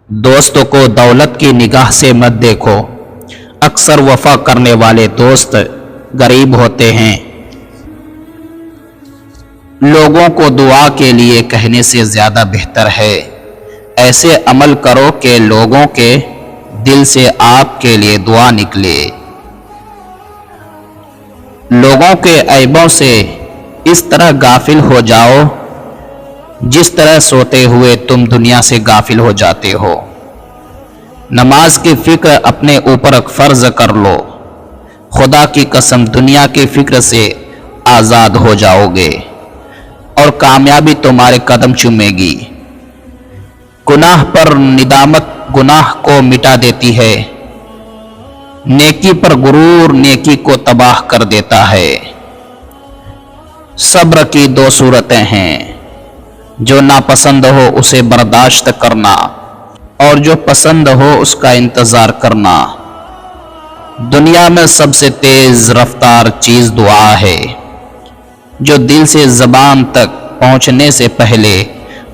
دوستوں کو دولت کی نگاہ سے مت دیکھو، اکثر وفا کرنے والے دوست غریب ہوتے ہیں۔ لوگوں کو دعا کے لیے کہنے سے زیادہ بہتر ہے ایسے عمل کرو کہ لوگوں کے دل سے آپ کے لیے دعا نکلے۔ لوگوں کے عیبوں سے اس طرح غافل ہو جاؤ جس طرح سوتے ہوئے تم دنیا سے غافل ہو جاتے ہو۔ نماز کی فکر اپنے اوپر فرض کر لو، خدا کی قسم دنیا کی فکر سے آزاد ہو جاؤ گے اور کامیابی تمہارے قدم چومے گی۔ گناہ پر ندامت گناہ کو مٹا دیتی ہے، نیکی پر غرور نیکی کو تباہ کر دیتا ہے۔ صبر کی دو صورتیں ہیں، جو ناپسند ہو اسے برداشت کرنا اور جو پسند ہو اس کا انتظار کرنا۔ دنیا میں سب سے تیز رفتار چیز دعا ہے، جو دل سے زبان تک پہنچنے سے پہلے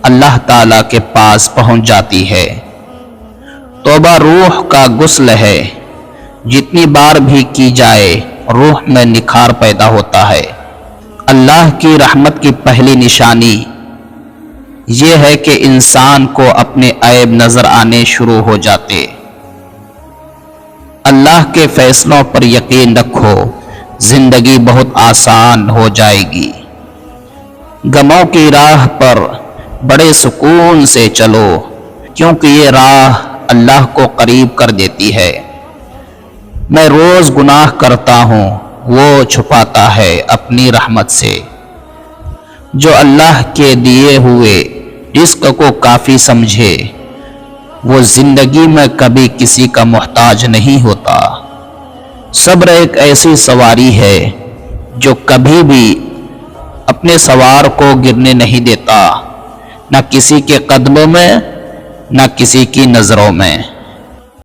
اللہ تعالیٰ کے پاس پہنچ جاتی ہے۔ توبہ روح کا غسل ہے، جتنی بار بھی کی جائے روح میں نکھار پیدا ہوتا ہے۔ اللہ کی رحمت کی پہلی نشانی یہ ہے کہ انسان کو اپنے عیب نظر آنے شروع ہو جاتے۔ اللہ کے فیصلوں پر یقین رکھو، زندگی بہت آسان ہو جائے گی۔ غموں کی راہ پر بڑے سکون سے چلو، کیونکہ یہ راہ اللہ کو قریب کر دیتی ہے۔ میں روز گناہ کرتا ہوں، وہ چھپاتا ہے اپنی رحمت سے۔ جو اللہ کے دیے ہوئے رزق کو کافی سمجھے، وہ زندگی میں کبھی کسی کا محتاج نہیں ہوتا۔ صبر ایک ایسی سواری ہے جو کبھی بھی اپنے سوار کو گرنے نہیں دیتا، نہ کسی کے قدموں میں نہ کسی کی نظروں میں۔